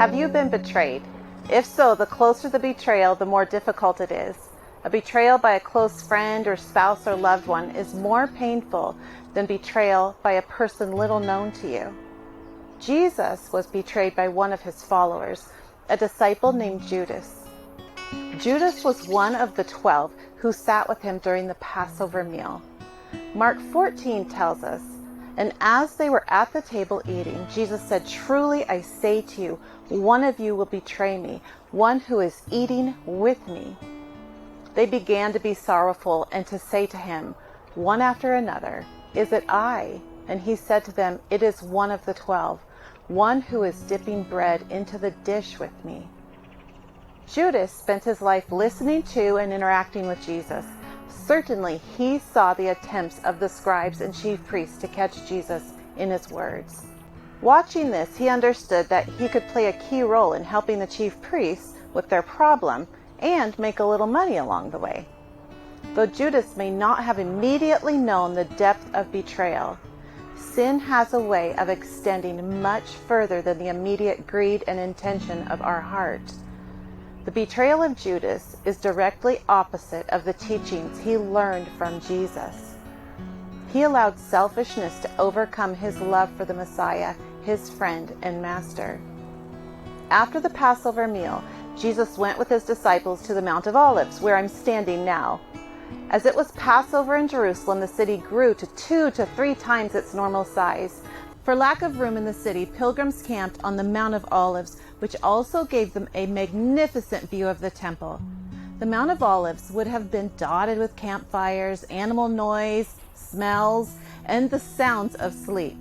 Have you been betrayed? If so, the closer the betrayal, the more difficult it is. A betrayal by a close friend or spouse or loved one is more painful than betrayal by a person little known to you. Jesus was betrayed by one of his followers, a disciple named Judas. Judas was one of the 12 who sat with him during the Passover meal. Mark 14 tells us, "And as they were at the table eating, Jesus said, 'Truly I say to you, one of you will betray me, one who is eating with me.' They began to be sorrowful and to say to him, one after another, 'Is it I?' And he said to them, 'It is one of the 12, one who is dipping bread into the dish with me.'" Judas spent his life listening to and interacting with Jesus. Certainly, he saw the attempts of the scribes and chief priests to catch Jesus in his words. Watching this, he understood that he could play a key role in helping the chief priests with their problem and make a little money along the way. Though Judas may not have immediately known the depth of betrayal, sin has a way of extending much further than the immediate greed and intention of our heart. The betrayal of Judas is directly opposite of the teachings he learned from Jesus. He allowed selfishness to overcome his love for the Messiah, his friend and master. After the Passover meal, Jesus went with his disciples to the Mount of Olives, where I'm standing now. As it was Passover in Jerusalem, the city grew to 2 to 3 times its normal size. For lack of room in the city, pilgrims camped on the Mount of Olives, which also gave them a magnificent view of the temple. The Mount of Olives would have been dotted with campfires, animal noise, smells, and the sounds of sleep.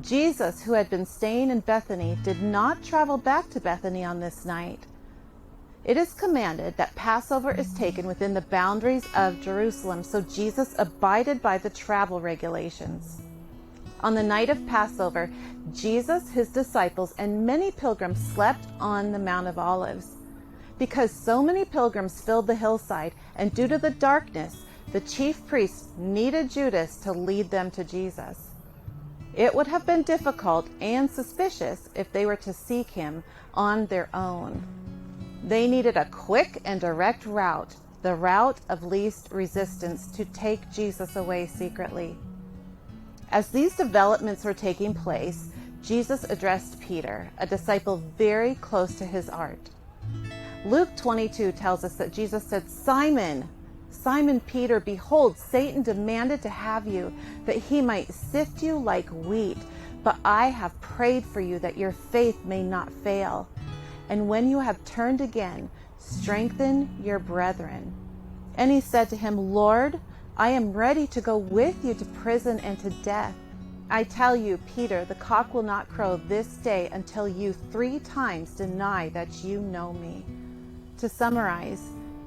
Jesus, who had been staying in Bethany, did not travel back to Bethany on this night. It is commanded that Passover is taken within the boundaries of Jerusalem, so Jesus abided by the travel regulations. On the night of Passover, Jesus, his disciples, and many pilgrims slept on the Mount of Olives. Because so many pilgrims filled the hillside, and due to the darkness, the chief priests needed Judas to lead them to Jesus. It would have been difficult and suspicious if they were to seek him on their own. They needed a quick and direct route, the route of least resistance, to take Jesus away secretly. As these developments were taking place, Jesus addressed Peter, a disciple very close to his heart. Luke 22 tells us that Jesus said, "Simon, Simon Peter, behold, Satan demanded to have you, that he might sift you like wheat, but I have prayed for you that your faith may not fail. And when you have turned again, strengthen your brethren." And he said to him, "Lord, I am ready to go with you to prison and to death. I tell you, Peter, the cock will not crow this day until you 3 times deny that you know me." To summarize,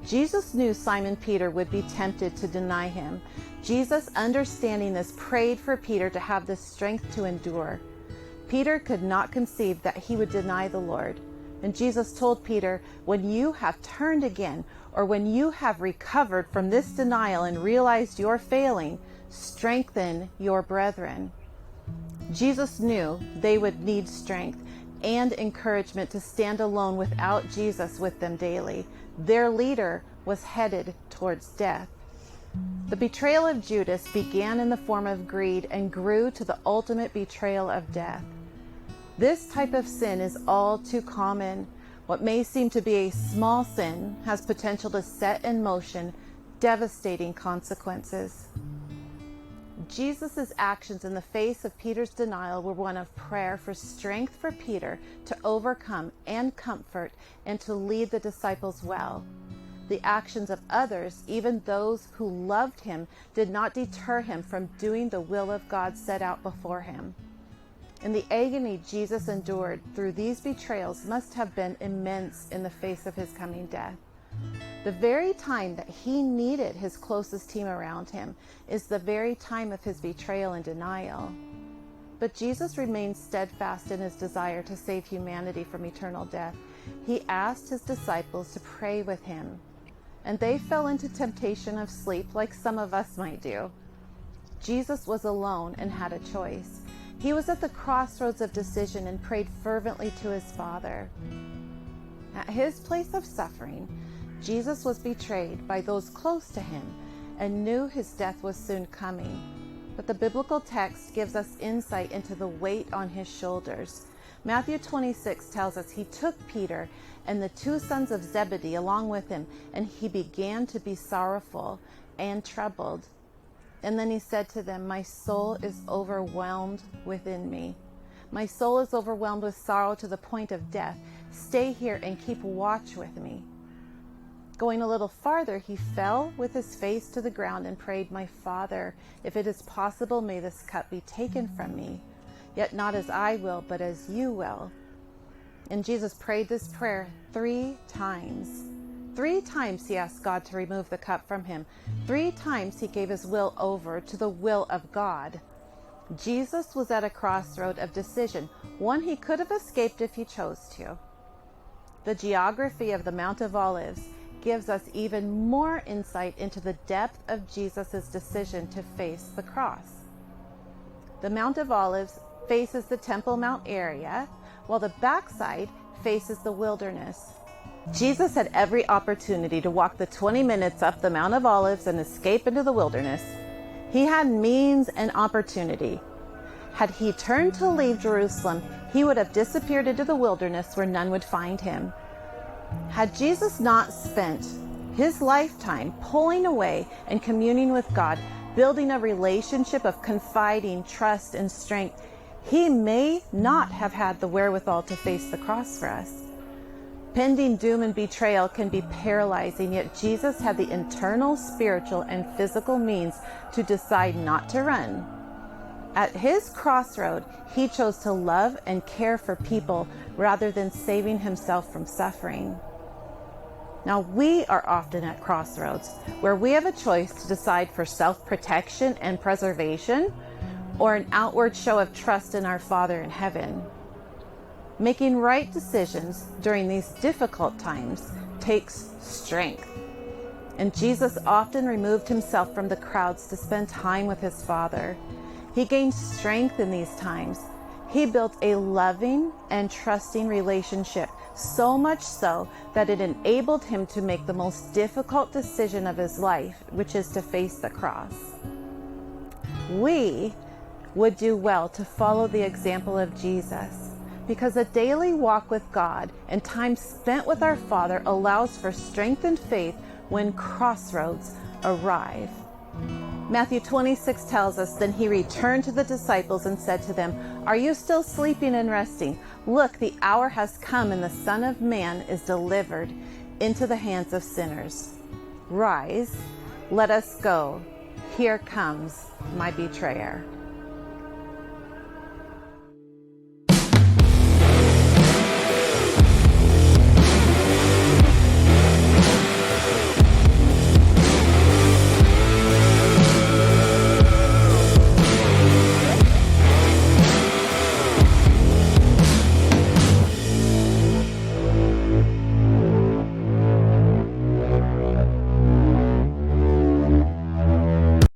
Jesus knew Simon Peter would be tempted to deny him. Jesus, understanding this, prayed for Peter to have the strength to endure. Peter could not conceive that he would deny the Lord. And Jesus told Peter, "When you have turned again, or when you have recovered from this denial and realized your failing, strengthen your brethren." Jesus knew they would need strength and encouragement to stand alone without Jesus with them daily. Their leader was headed towards death. The betrayal of Judas began in the form of greed and grew to the ultimate betrayal of death. This type of sin is all too common. What may seem to be a small sin has potential to set in motion devastating consequences. Jesus' actions in the face of Peter's denial were one of prayer for strength for Peter to overcome and comfort and to lead the disciples well. The actions of others, even those who loved him, did not deter him from doing the will of God set out before him. And the agony Jesus endured through these betrayals must have been immense in the face of his coming death. The very time that he needed his closest team around him is the very time of his betrayal and denial. But Jesus remained steadfast in his desire to save humanity from eternal death. He asked his disciples to pray with him, and they fell into temptation of sleep like some of us might do. Jesus was alone and had a choice. He was at the crossroads of decision and prayed fervently to his Father. At his place of suffering, Jesus was betrayed by those close to him and knew his death was soon coming. But the biblical text gives us insight into the weight on his shoulders. Matthew 26 tells us he took Peter and the two sons of Zebedee along with him, and he began to be sorrowful and troubled. And then he said to them, "My soul is overwhelmed within me. My soul is overwhelmed with sorrow to the point of death. Stay here and keep watch with me." Going a little farther, he fell with his face to the ground and prayed, "My Father, if it is possible, may this cup be taken from me. Yet not as I will, but as you will." And Jesus prayed this prayer 3 times. 3 times he asked God to remove the cup from him. 3 times he gave his will over to the will of God. Jesus was at a crossroad of decision, one he could have escaped if he chose to. The geography of the Mount of Olives gives us even more insight into the depth of Jesus' decision to face the cross. The Mount of Olives faces the Temple Mount area, while the backside faces the wilderness. Jesus had every opportunity to walk the 20 minutes up the Mount of Olives and escape into the wilderness. He had means and opportunity. Had he turned to leave Jerusalem, he would have disappeared into the wilderness where none would find him. Had Jesus not spent his lifetime pulling away and communing with God, building a relationship of confiding, trust, and strength, he may not have had the wherewithal to face the cross for us. Pending doom and betrayal can be paralyzing, yet Jesus had the internal, spiritual, and physical means to decide not to run. At his crossroad, he chose to love and care for people rather than saving himself from suffering. Now, we are often at crossroads where we have a choice to decide for self-protection and preservation or an outward show of trust in our Father in heaven. Making right decisions during these difficult times takes strength. And Jesus often removed himself from the crowds to spend time with his Father. He gained strength in these times. He built a loving and trusting relationship, so much so that it enabled him to make the most difficult decision of his life, which is to face the cross. We would do well to follow the example of Jesus, because a daily walk with God and time spent with our Father allows for strength and faith when crossroads arrive. Matthew 26 tells us, "Then he returned to the disciples and said to them, 'Are you still sleeping and resting? Look, the hour has come and the Son of Man is delivered into the hands of sinners. Rise, let us go. Here comes my betrayer.'"